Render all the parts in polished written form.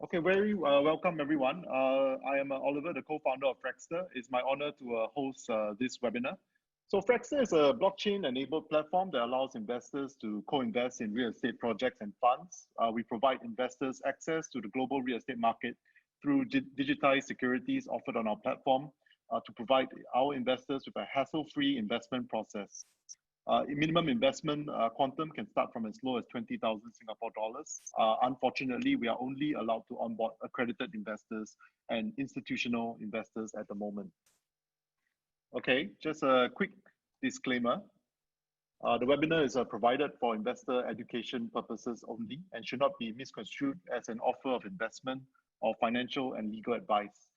Okay, very welcome everyone. I am Oliver, the co-founder of Frexter. It's my honor to host this webinar. So Frexter is a blockchain-enabled platform that allows investors to co-invest in real estate projects and funds. We provide investors access to the global real estate market through digitized securities offered on our platform to provide our investors with a hassle-free investment process. Minimum investment quantum can start from as low as 20,000 Singapore dollars. Unfortunately, we are only allowed to onboard accredited investors and institutional investors at the moment. Okay, just a quick disclaimer. The webinar is provided for investor education purposes only and should not be misconstrued as an offer of investment or financial and legal advice.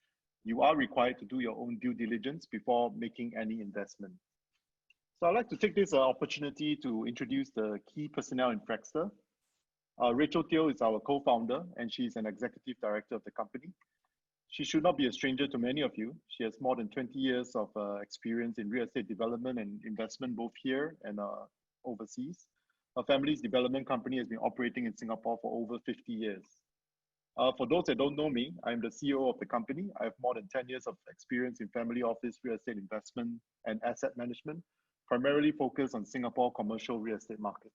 You are required to do your own due diligence before making any investment. So I'd like to take this opportunity to introduce the key personnel in Frexter. Rachel Teo is our co-founder and she's an executive director of the company. She should not be a stranger to many of you. She has more than 20 years of experience in real estate development and investment both here and overseas. Her family's development company has been operating in Singapore for over 50 years. For those that don't know me, I'm the CEO of the company. I have more than 10 years of experience in family office, real estate investment and asset management, primarily focused on Singapore commercial real estate market.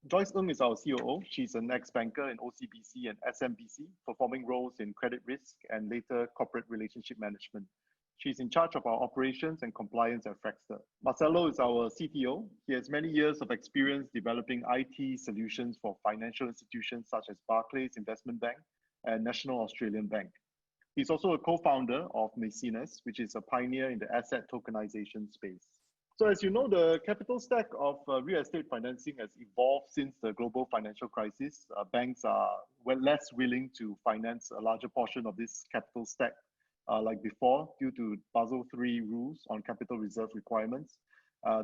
Joyce Ng is our COO. She's an ex-banker in OCBC and SMBC, performing roles in credit risk and later corporate relationship management. She's in charge of our operations and compliance at Frexter. Marcelo is our CTO. He has many years of experience developing IT solutions for financial institutions such as Barclays Investment Bank and National Australian Bank. He's also a co-founder of Maecenas, which is a pioneer in the asset tokenization space. So as you know, the capital stack of real estate financing has evolved since the global financial crisis. Banks are less willing to finance a larger portion of this capital stack like before due to Basel III rules on capital reserve requirements.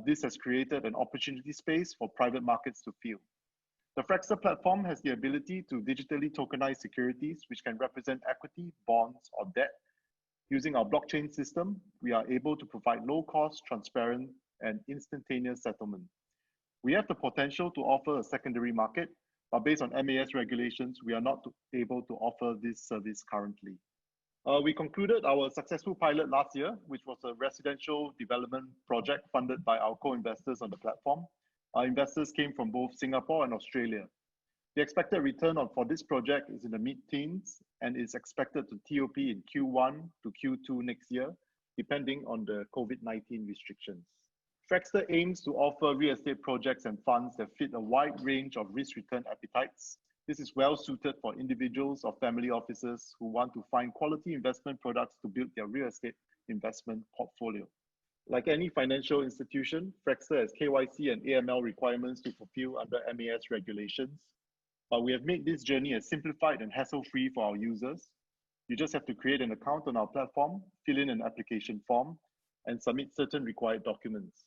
This has created an opportunity space for private markets to fill. The Frexter platform has the ability to digitally tokenize securities, which can represent equity, bonds, or debt. Using our blockchain system, we are able to provide low-cost, transparent, and instantaneous settlement. We have the potential to offer a secondary market, but based on MAS regulations, we are not able to offer this service currently. We concluded our successful pilot last year, which was a residential development project funded by our co-investors on the platform. Our investors came from both Singapore and Australia. The expected return for this project is in the mid-teens and is expected to TOP in Q1 to Q2 next year, depending on the COVID-19 restrictions. Frexter aims to offer real estate projects and funds that fit a wide range of risk-return appetites. This is well suited for individuals or family offices who want to find quality investment products to build their real estate investment portfolio. Like any financial institution, Frexter has KYC and AML requirements to fulfill under MAS regulations. But we have made this journey as simplified and hassle-free for our users. You just have to create an account on our platform, fill in an application form, and submit certain required documents.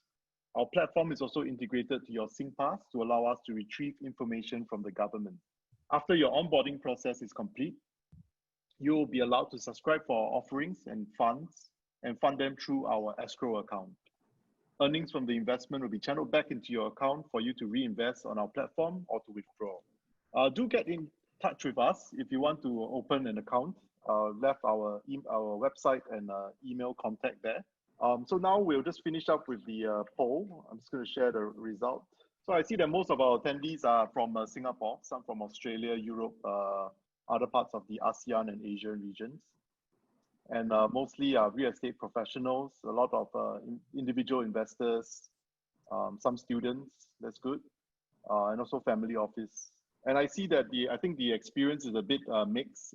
Our platform is also integrated to your SingPass to allow us to retrieve information from the government. After your onboarding process is complete, you will be allowed to subscribe for our offerings and funds and fund them through our escrow account. Earnings from the investment will be channeled back into your account for you to reinvest on our platform or to withdraw. Do get in touch with us if you want to open an account. Left our website and email contact there. So now we'll just finish up with the poll. I'm just going to share the result. So I see that most of our attendees are from Singapore, some from Australia, Europe, other parts of the ASEAN and Asian regions. And mostly real estate professionals, a lot of individual investors, some students, that's good, and also family office. And I see that I think the experience is a bit mixed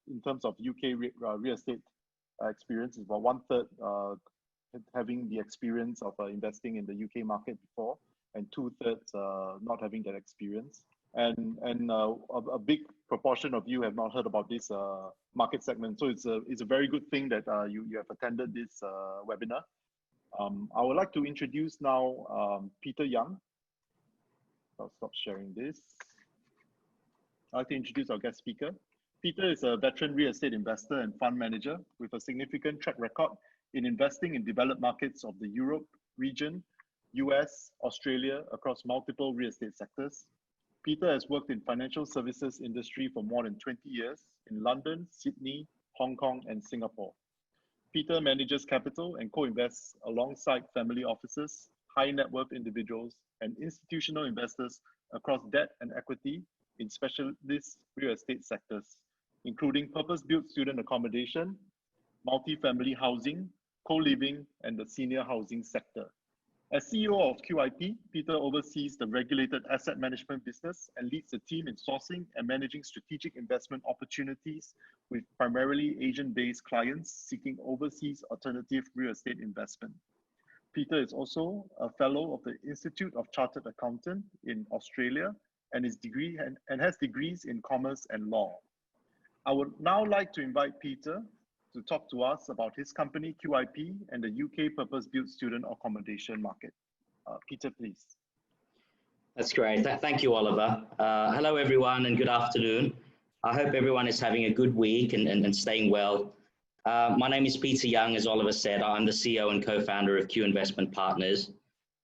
in terms of UK real estate experience. Is about 1/3 having the experience of investing in the UK market before, and 2/3 not having that experience. And a big proportion of you have not heard about this market segment. So it's a very good thing that you have attended this webinar. I would like to introduce now Peter Young. I'll stop sharing this. I'd like to introduce our guest speaker. Peter is a veteran real estate investor and fund manager with a significant track record in investing in developed markets of the Europe region, US, Australia, across multiple real estate sectors. Peter has worked in financial services industry for more than 20 years in London, Sydney, Hong Kong, and Singapore. Peter manages capital and co-invests alongside family offices, high net worth individuals, and institutional investors across debt and equity in specialist real estate sectors, including purpose-built student accommodation, multi-family housing, co-living, and the senior housing sector. As CEO of QIP, Peter oversees the regulated asset management business and leads the team in sourcing and managing strategic investment opportunities with primarily Asian-based clients seeking overseas alternative real estate investment. Peter is also a fellow of the Institute of Chartered Accountants in Australia and has degrees in commerce and law. I would now like to invite Peter to talk to us about his company, QIP, and the UK Purpose-Built Student Accommodation market. Peter, please. That's great. Thank you, Oliver. Hello, everyone, and good afternoon. I hope everyone is having a good week and staying well. My name is Peter Young, as Oliver said. I'm the CEO and co-founder of Q Investment Partners.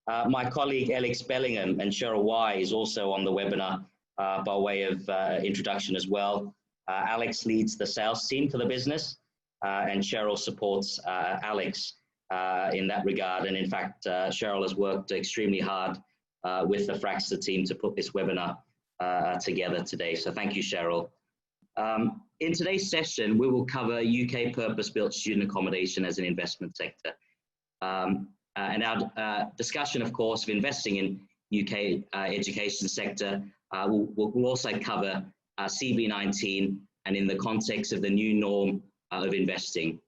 My colleague, Alex Bellingham, and Cheryl Y is also on the webinar by way of introduction as well. Alex leads the sales team for the business. And Cheryl supports Alex in that regard. And in fact, Cheryl has worked extremely hard with the Fraxter team to put this webinar together today. So thank you, Cheryl. In today's session, we will cover UK purpose-built student accommodation as an investment sector. And our discussion, of course, of investing in UK education sector will also cover CB19 and in the context of the new norm of investing.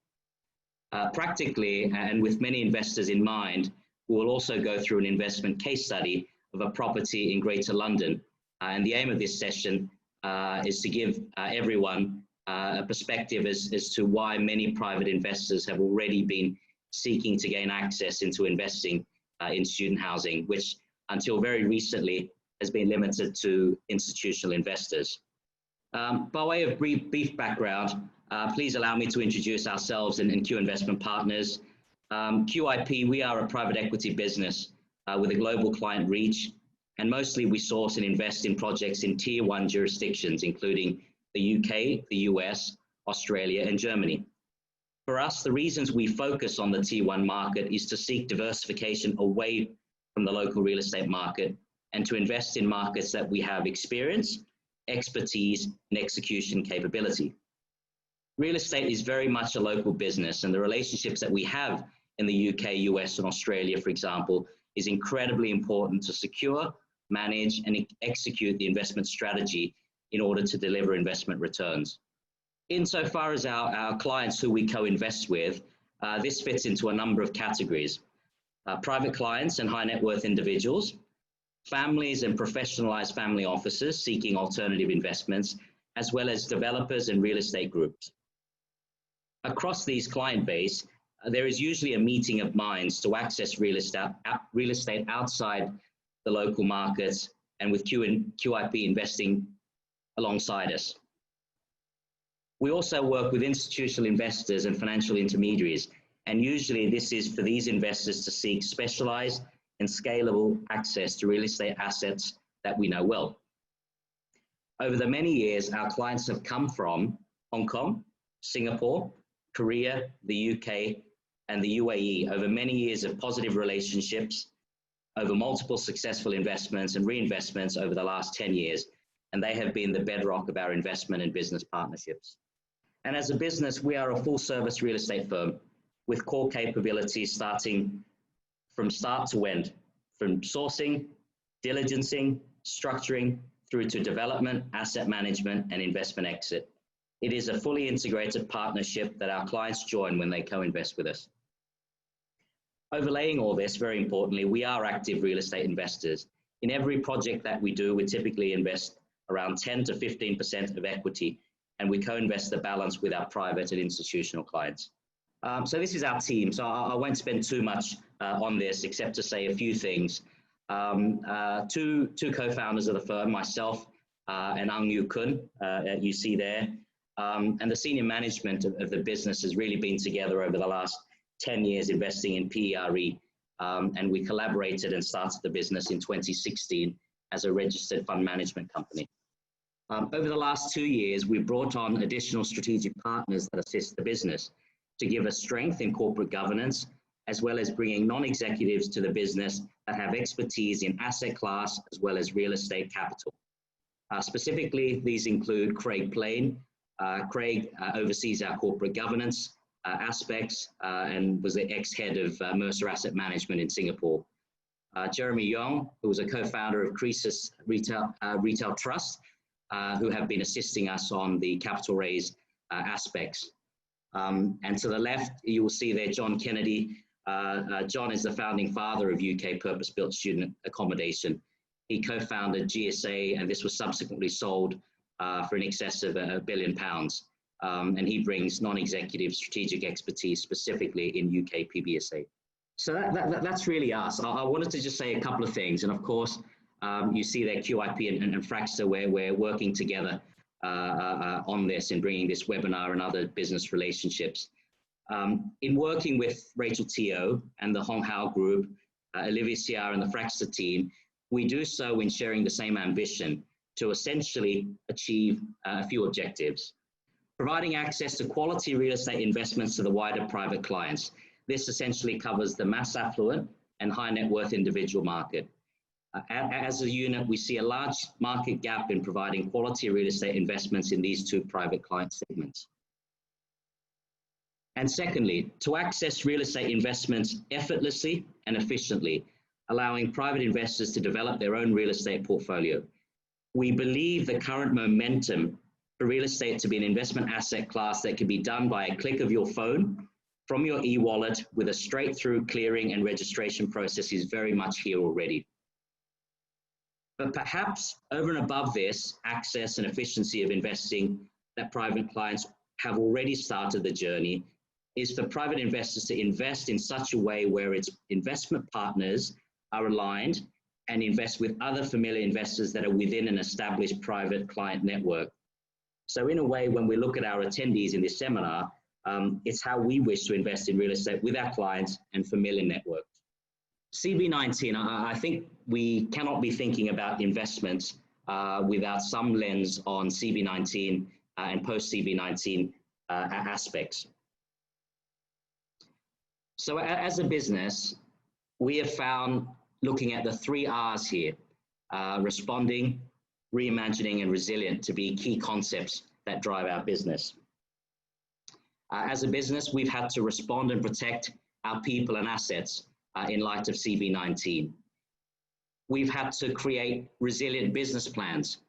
Practically, and with many investors in mind, we will also go through an investment case study of a property in Greater London. And the aim of this session is to give everyone a perspective as to why many private investors have already been seeking to gain access into investing in student housing, which until very recently has been limited to institutional investors. By way of brief background, please allow me to introduce ourselves and Q Investment Partners. QIP, we are a private equity business with a global client reach, and mostly we source and invest in projects in tier 1 jurisdictions, including the UK, the US, Australia, and Germany. For us, the reasons we focus on the tier 1 market is to seek diversification away from the local real estate market and to invest in markets that we have experience, expertise, and execution capability. Real estate is very much a local business, and the relationships that we have in the UK, US, and Australia, for example, is incredibly important to secure, manage, and execute the investment strategy in order to deliver investment returns. Insofar as our clients who we co-invest with, this fits into a number of categories. Private clients and high net worth individuals, families and professionalized family offices seeking alternative investments, as well as developers and real estate groups. Across these client base, there is usually a meeting of minds to access real estate outside the local markets, and with QIP investing alongside us. We also work with institutional investors and financial intermediaries, and usually this is for these investors to seek specialized and scalable access to real estate assets that we know well. Over the many years, our clients have come from Hong Kong, Singapore, Korea, the UK, and the UAE over many years of positive relationships, over multiple successful investments and reinvestments over the last 10 years, and they have been the bedrock of our investment and business partnerships. And as a business, we are a full-service real estate firm with core capabilities starting from start to end, from sourcing, diligencing, structuring, through to development, asset management, and investment exit. It is a fully integrated partnership that our clients join when they co-invest with us. Overlaying all this, very importantly, we are active real estate investors. In every project that we do, we typically invest around 10 to 15% of equity, and we co-invest the balance with our private and institutional clients. So this is our team. So I won't spend too much on this, except to say a few things. Two co-founders of the firm, myself and Ang Yu Kun, you see there. And the senior management of the business has really been together over the last 10 years investing in PERE. And we collaborated and started the business in 2016 as a registered fund management company. Over the last 2 years, we've brought on additional strategic partners that assist the business to give us strength in corporate governance, as well as bringing non-executives to the business that have expertise in asset class as well as real estate capital. Specifically, these include Craig Plain. Craig oversees our corporate governance aspects and was the ex-head of Mercer Asset Management in Singapore. Jeremy Yong, who was a co-founder of Croesus Retail Trust, who have been assisting us on the capital raise aspects. And to the left, you will see there John Kennedy. John is the founding father of UK Purpose-Built Student Accommodation. He co-founded GSA, and this was subsequently sold for in excess of £1 billion. And he brings non-executive strategic expertise specifically in UK PBSA. So that's really us. I wanted to just say a couple of things. And of course, you see there QIP and Fraxter, where we're working together on this and bringing this webinar and other business relationships. In working with Rachel Teo and the Hong Hao Group, Olivia Siar and the Fraxter team, we do so in sharing the same ambition to essentially achieve a few objectives. Providing access to quality real estate investments to the wider private clients. This essentially covers the mass affluent and high net worth individual market. As a unit, we see a large market gap in providing quality real estate investments in these two private client segments. And secondly, to access real estate investments effortlessly and efficiently, allowing private investors to develop their own real estate portfolio. We believe the current momentum for real estate to be an investment asset class that can be done by a click of your phone from your e-wallet with a straight-through clearing and registration process is very much here already. But perhaps over and above this, access and efficiency of investing that private clients have already started the journey is for private investors to invest in such a way where its investment partners are aligned and invest with other familiar investors that are within an established private client network. So in a way, when we look at our attendees in this seminar, it's how we wish to invest in real estate with our clients and familiar networks. CB19, I think we cannot be thinking about investments without some lens on CB19 and post-CB19 aspects. So as a business, we have found, looking at the 3 R's here, responding, reimagining, and resilient to be key concepts that drive our business. As a business, we've had to respond and protect our people and assets in light of CB19. We've had to create resilient business plans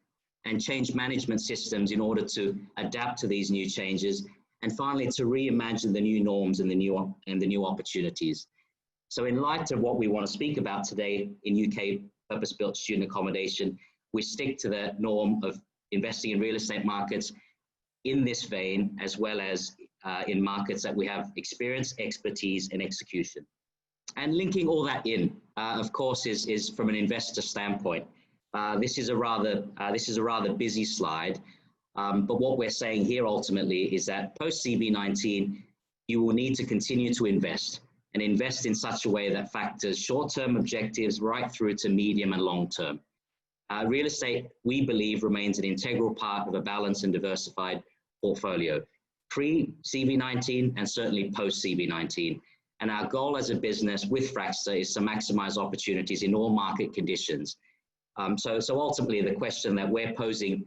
and change management systems in order to adapt to these new changes, and finally to reimagine the new norms and the new opportunities. So in light of what we want to speak about today in UK Purpose-Built Student Accommodation, we stick to the norm of investing in real estate markets in this vein, as well as in markets that we have experience, expertise, and execution. And linking all that in, of course, is from an investor standpoint. This is a rather busy slide, but what we're saying here ultimately is that post CB19, you will need to continue to invest and invest in such a way that factors short-term objectives right through to medium and long-term. Real estate, we believe, remains an integral part of a balanced and diversified portfolio, pre-CB19 and certainly post-CB19. And our goal as a business with Fraxter is to maximize opportunities in all market conditions. So ultimately, the question that we're posing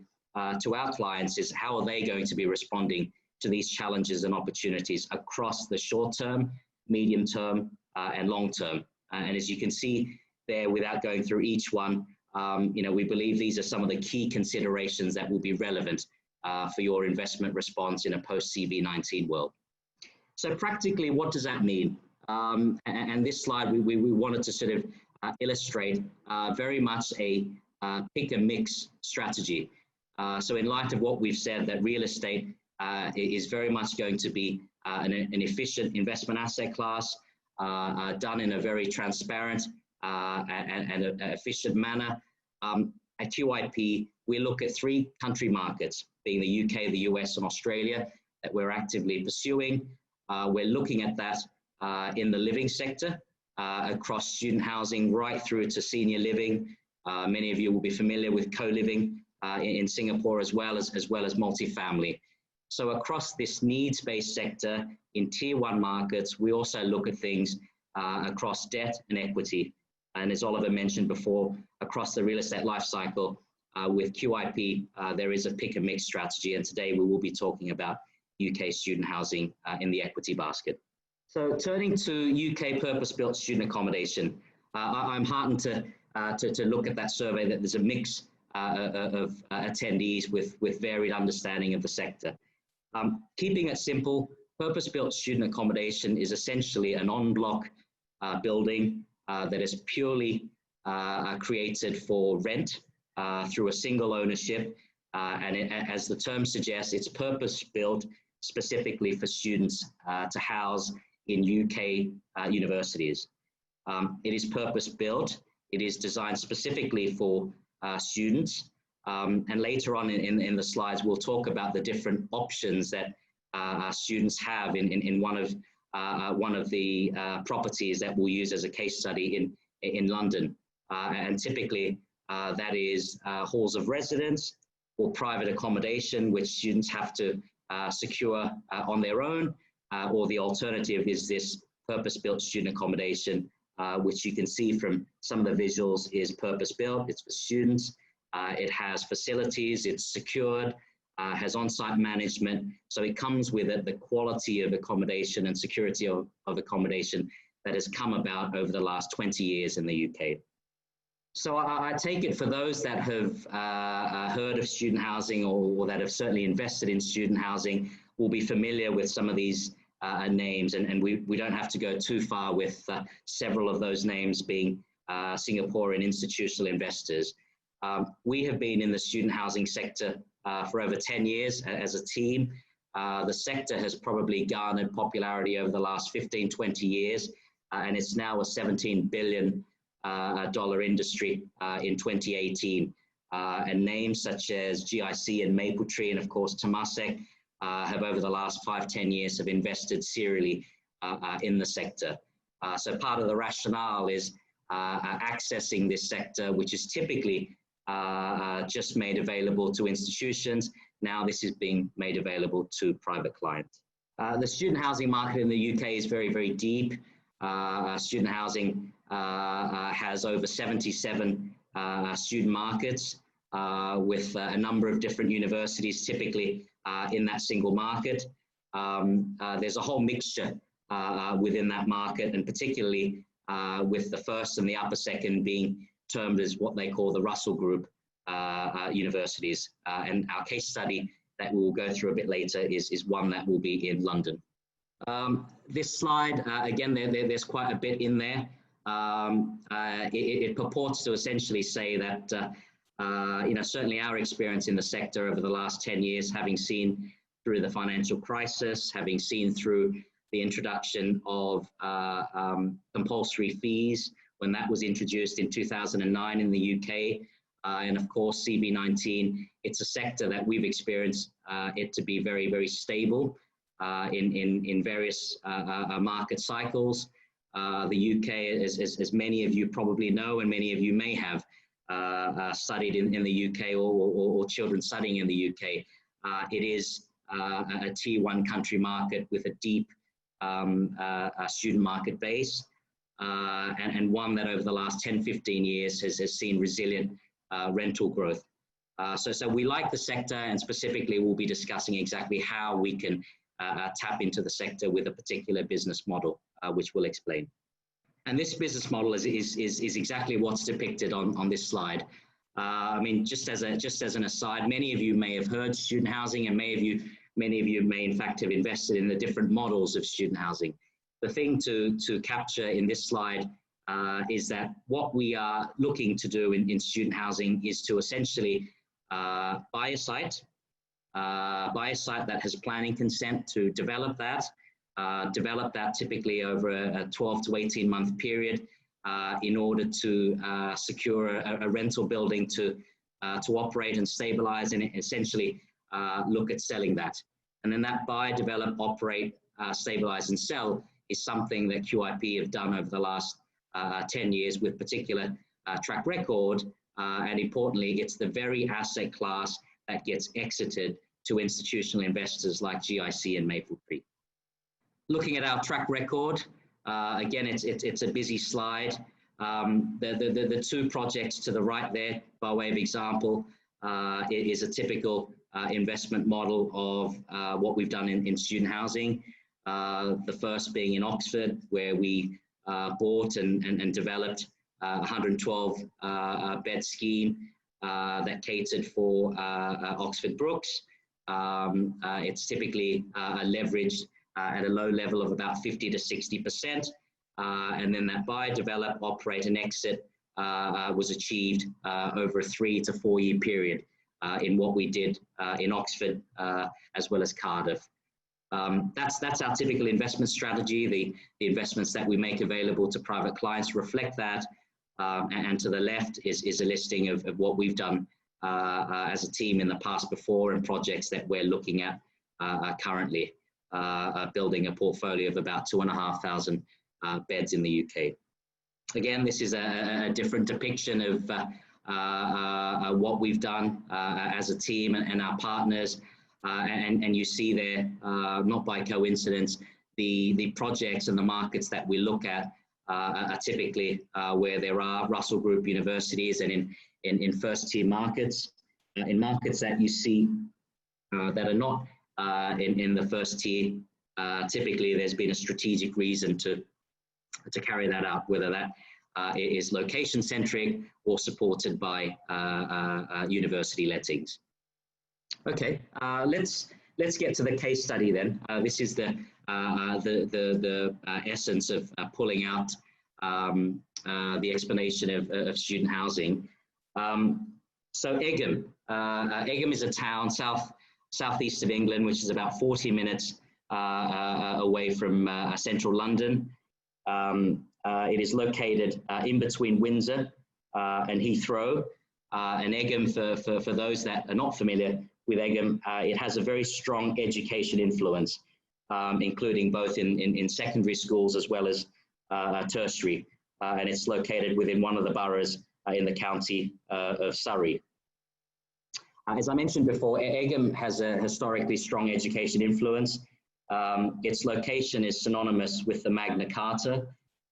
to our clients is how are they going to be responding to these challenges and opportunities across the short-term, medium-term, and long-term. And as you can see there, without going through each one, we believe these are some of the key considerations that will be relevant for your investment response in a post-CB19 world. So practically, what does that mean? And this slide, we wanted to sort of illustrate very much a pick and mix strategy. So in light of what we've said, that real estate is very much going to be an efficient investment asset class, done in a very transparent and efficient manner. At QIP, we look at 3 country markets, being the UK, the US, and Australia, that we're actively pursuing. We're looking at that in the living sector, across student housing, right through to senior living, Many of you will be familiar with co-living in Singapore as well as multifamily. So across this needs-based sector in tier 1 markets, we also look at things across debt and equity. And as Oliver mentioned before, across the real estate life cycle, with QIP, there is a pick and mix strategy. And today we will be talking about UK student housing in the equity basket. So turning to UK Purpose-Built Student Accommodation, I'm heartened to look at that survey that there's a mix of attendees with varied understanding of the sector. Keeping it simple, purpose-built student accommodation is essentially an en-bloc building that is purely created for rent through a single ownership. And as the term suggests, it's purpose-built specifically for students to house in UK universities. It is purpose-built. It is designed specifically for students. And later on in the slides, we'll talk about the different options that students have in one of the properties that we'll use as a case study in London. And typically, that is halls of residence or private accommodation, which students have to secure on their own, or the alternative is this purpose-built student accommodation, which you can see from some of the visuals is purpose-built. It's for students. It has facilities. It's secured. Has on-site management. So it comes with it the quality of accommodation and security of accommodation that has come about over the last 20 years in the UK. So I take it for those that have heard of student housing or that have certainly invested in student housing will be familiar with some of these names, and we don't have to go too far with several of those names being Singaporean institutional investors. We have been in the student housing sector for over 10 years as a team. The sector has probably garnered popularity over the last 15, 20 years, and it's now a $17 billion industry in 2018. And names such as GIC and Mapletree, and of course Temasek, have over the last 5-10 years have invested serially in the sector. So part of the rationale is accessing this sector, which is typically just made available to institutions. Now this is being made available to private clients. The student housing market in the UK is very, very deep. Student housing has over 77 student markets with a number of different universities typically in that single market. There's a whole mixture within that market, and particularly with the first and the upper second being termed as what they call the Russell Group universities. And our case study that we'll go through a bit later is one that will be in London. This slide, again, there's quite a bit in there. It purports to essentially say that, certainly our experience in the sector over the last 10 years, having seen through the financial crisis, having seen through the introduction of compulsory fees when that was introduced in 2009 in the UK, and of course CB19, it's a sector that we've experienced it to be very, very stable in various market cycles. The UK, as many of you probably know, and many of you may have studied in the UK or children studying in the UK, it is a tier 1 country market with a deep student market base, and one that over the last 10-15 years has seen resilient rental growth. So we like the sector, and specifically we'll be discussing exactly how we can tap into the sector with a particular business model, which we'll explain. And this business model is exactly what's depicted on this slide. I mean, just as an aside, many of you may have heard student housing, and many of you may in fact have invested in the different models of student housing. The thing to capture in this slide is that what we are looking to do in student housing is to essentially buy a site that has planning consent to develop that typically over a 12 to 18 month period in order to secure a rental building to operate and stabilize, and essentially look at selling that. And then that buy, develop, operate, stabilize and sell is something that QIP have done over the last 10 years with particular track record and importantly, it's the very asset class that gets exited to institutional investors like GIC and Mapletree. Looking at our track record, again, it's a busy slide. The two projects to the right there, by way of example, it is a typical investment model of what we've done in student housing. The first being in Oxford, where we bought and developed a 112 bed scheme that catered for Oxford Brooks. It's typically leveraged at a low level of about 50 to 60%. And then that buy, develop, operate, and exit was achieved over a 3 to 4 year period in what we did in Oxford as well as Cardiff. That's our typical investment strategy. The investments that we make available to private clients reflect that. And to the left is a listing of what we've done as a team in the past before and projects that we're looking at currently, building a portfolio of about 2,500 beds in the UK. Again, this is a different depiction of what we've done as a team and our partners. And you see there, not by coincidence, the projects and the markets that we look at are typically where there are Russell Group universities and in first-tier markets. In markets that you see that are not in the first tier, typically there's been a strategic reason to carry that out, whether that is location-centric or supported by university lettings. Okay, let's get to the case study then. This is the essence of pulling out the explanation of student housing. So Egham. Egham is a town southeast of England, which is about 40 minutes away from central London. It is located in between Windsor and Heathrow. And Egham, for those that are not familiar with Egham, it has a very strong education influence, including both in secondary schools as well as tertiary. And it's located within one of the boroughs in the county of Surrey. As I mentioned before, Egham has a historically strong education influence. Its location is synonymous with the Magna Carta.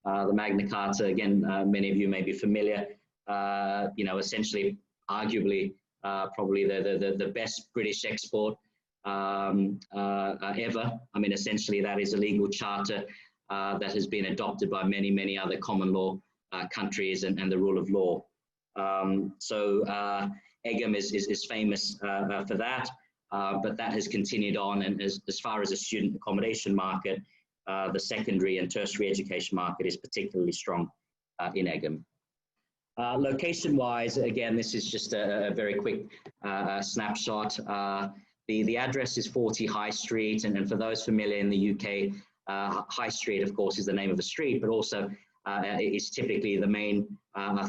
The Magna Carta, again, many of you may be familiar, essentially, arguably, probably the best British export ever. I mean, essentially, that is a legal charter that has been adopted by many other common law countries and the rule of law. Egham is famous for that, but that has continued on, and as far as the student accommodation market, the secondary and tertiary education market is particularly strong in Egham. Location-wise, again, this is just a very quick snapshot. The address is 40 High Street, and for those familiar in the UK, High Street, of course, is the name of a street, but also is typically the main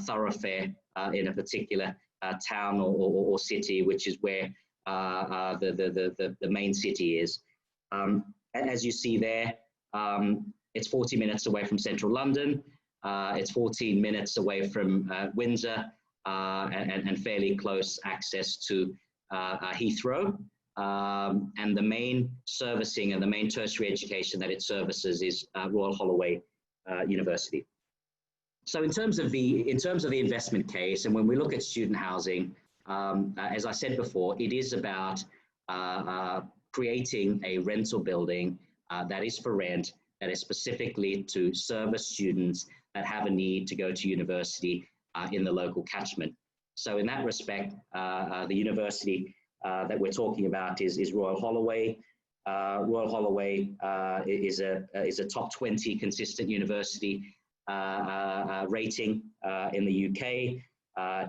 thoroughfare in a particular town or city, which is where the main city is. As you see there, it's 40 minutes away from central London. It's 14 minutes away from Windsor and fairly close access to Heathrow. And the main servicing and the main tertiary education that it services is Royal Holloway University. So in terms of the investment case, and when we look at student housing, as I said before, it is about creating a rental building that is for rent, that is specifically to service students that have a need to go to university in the local catchment. So in that respect, the university that we're talking about is Royal Holloway. Royal Holloway is a top 20 consistent university rating in the UK.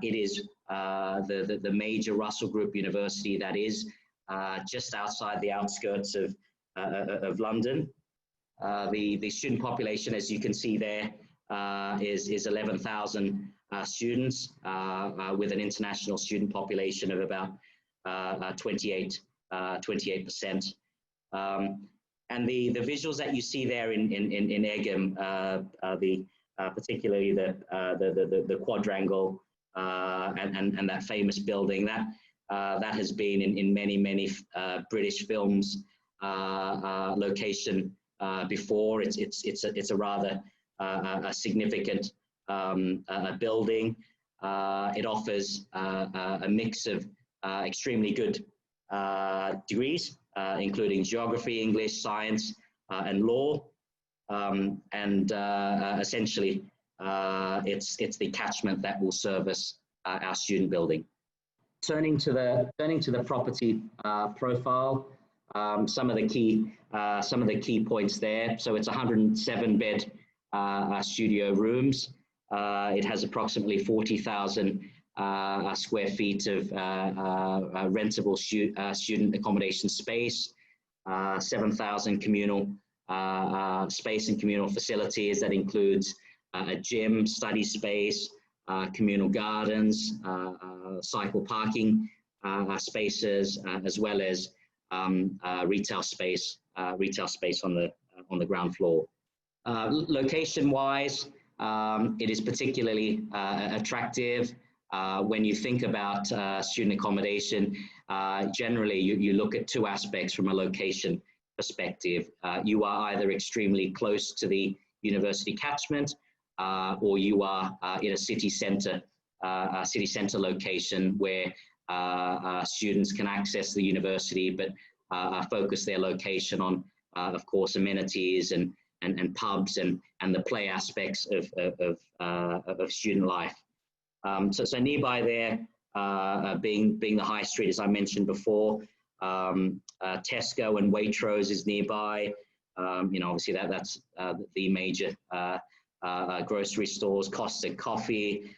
It is the major Russell Group university that is just outside the outskirts of London. The student population, as you can see there, is 11,000 students with an international student population of about 28%. And the visuals that you see there in Egham, particularly the quadrangle and that famous building that has been in many British films location before. It's a rather a significant building. It offers a mix of extremely good degrees, including geography, English, science, and law. Essentially, it's the catchment that will service our student building. Turning to the property profile, some of the key points there. So it's 107 bed studio rooms. It has approximately 40,000 square feet of rentable student accommodation space, 7,000 communal space and communal facilities. That includes a gym, study space, communal gardens, cycle parking spaces, as well as retail space on the ground floor. Location-wise, it is particularly attractive. When you think about student accommodation, generally you look at two aspects from a location perspective. You are either extremely close to the university catchment, or you are in a city center location where students can access the university, but focus their location on, of course, amenities and pubs and the play aspects of student life. So nearby there, being the high street, as I mentioned before, Tesco and Waitrose is nearby. Obviously that's the major grocery stores, Costa Coffee,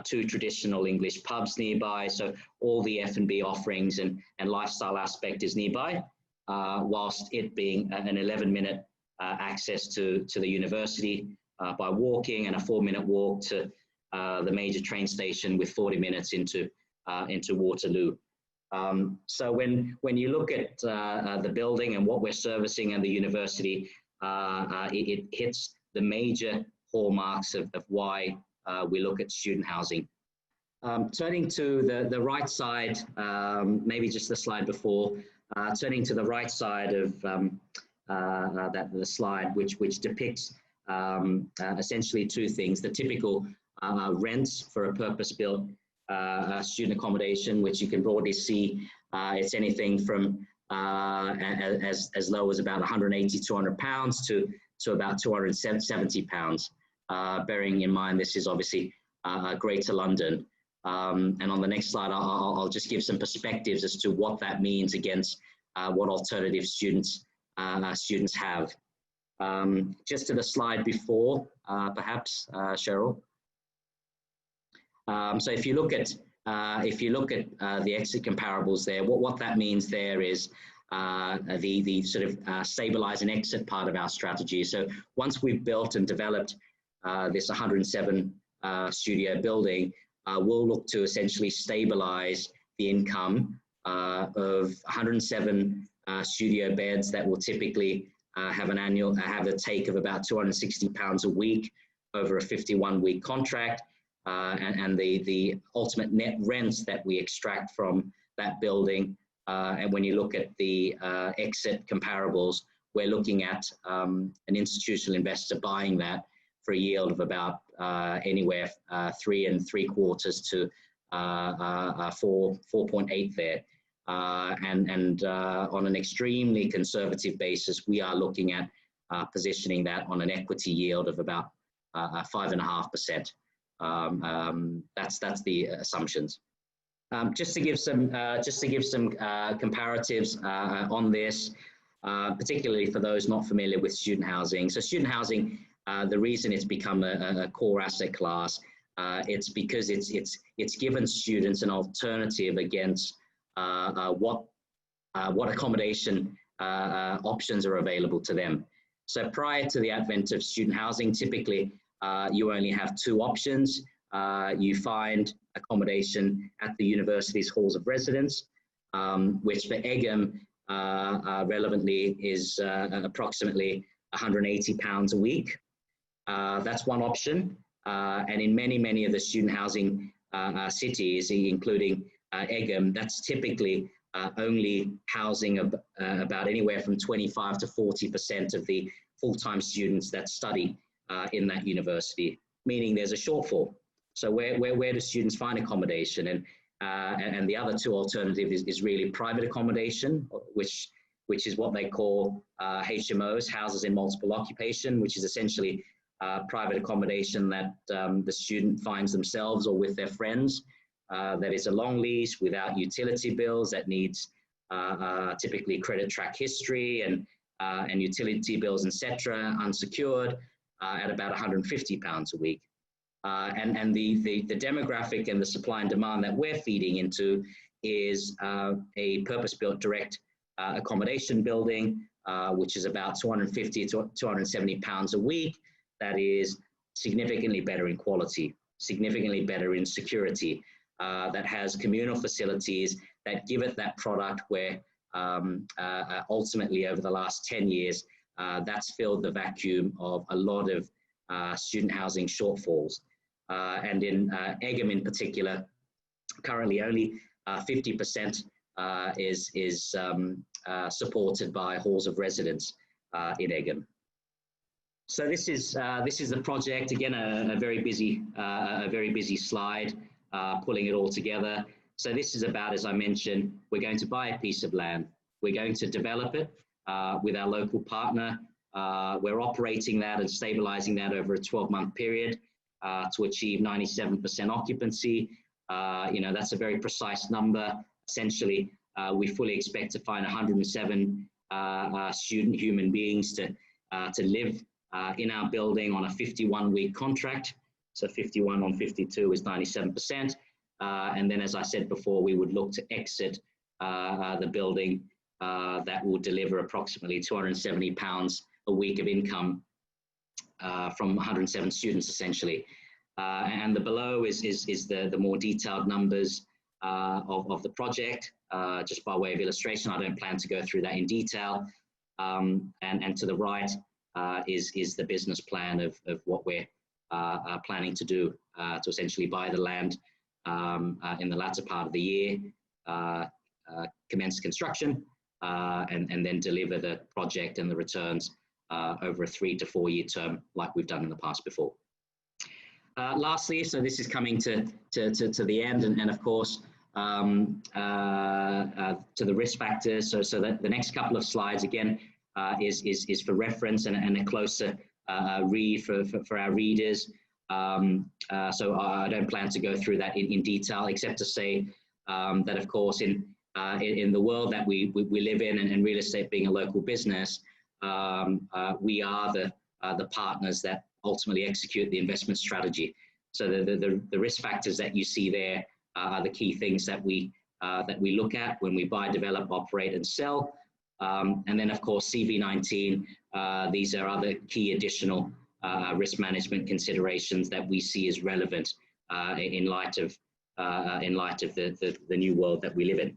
two traditional English pubs nearby. So all the F&B offerings and lifestyle aspect is nearby, whilst it being an 11-minute access to the university by walking, and a 4-minute walk to the major train station, with 40 minutes into Waterloo. So when you look at the building and what we're servicing and the university, it hits the major hallmarks of why we look at student housing. Turning to the right side, maybe just the slide before, turning to the right side of the slide, which depicts essentially two things: the typical rents for a purpose-built student accommodation, which you can broadly see. It's anything from as low as about £180, £200 to about £270, bearing in mind this is obviously Greater London. And on the next slide, I'll just give some perspectives as to what that means against what alternative students have. Just to the slide before, perhaps, Cheryl. So if you look at the exit comparables there, what that means there is the sort of stabilize and exit part of our strategy. So once we've built and developed this 107 studio building, we'll look to essentially stabilize the income of 107 studio beds that will typically have a take of about £260 a week over a 51-week contract. And the ultimate net rents that we extract from that building. And when you look at the exit comparables, we're looking at an institutional investor buying that for a yield of about anywhere 3 3/4 to 4.8 there. And on an extremely conservative basis, we are looking at positioning that on an equity yield of about 5.5%. That's the assumptions. Just to give some comparatives on this, particularly for those not familiar with student housing. So student housing, the reason it's become a core asset class, it's because it's given students an alternative against what accommodation options are available to them. So prior to the advent of student housing, typically you only have two options. You find accommodation at the university's halls of residence, which for Egham relevantly is approximately £180 a week. That's one option. And in many of the student housing cities, including Egham, that's typically only housing about anywhere from 25 to 40% of the full-time students that study in that university, meaning there's a shortfall. So where do students find accommodation? And the other two alternatives is really private accommodation, which is what they call HMOs, houses in multiple occupation, which is essentially private accommodation that the student finds themselves or with their friends. That is a long lease without utility bills, that needs typically credit track history and utility bills, etc., unsecured, at about £150 a week. And the demographic and the supply and demand that we're feeding into is a purpose-built direct accommodation building, which is about £250 to £270 a week. That is significantly better in quality, significantly better in security, that has communal facilities that give it that product where ultimately over the last 10 years, that's filled the vacuum of a lot of student housing shortfalls. And in Egham in particular, currently only 50% is supported by halls of residence in Egham. So this is the project. Again, a very busy slide, pulling it all together. So this is about, as I mentioned, we're going to buy a piece of land. We're going to develop it with our local partner. We're operating that and stabilizing that over a 12-month period to achieve 97% occupancy. That's a very precise number. Essentially, we fully expect to find 107 student human beings to live in our building on a 51-week contract. So 51 on 52 is 97%. And then, as I said before, we would look to exit the building that will deliver approximately £270 a week of income from 107 students, essentially. And the below is the more detailed numbers of the project, just by way of illustration. I don't plan to go through that in detail. And to the right is the business plan of what we're planning to do to essentially buy the land in the latter part of the year, commence construction, and then deliver the project and the returns over a 3 to 4 year term, like we've done in the past before. Lastly, so this is coming to the end, and of course, to the risk factors. So that the next couple of slides, again, is for reference and a closer read for our readers. So I don't plan to go through that in detail, except to say that, of course, in the world that we live in, and real estate being a local business, we are the partners that ultimately execute the investment strategy. So the risk factors that you see there are the key things that we look at when we buy, develop, operate, and sell. And then, of course, CV19. These are other key additional risk management considerations that we see as relevant in light of the new world that we live in.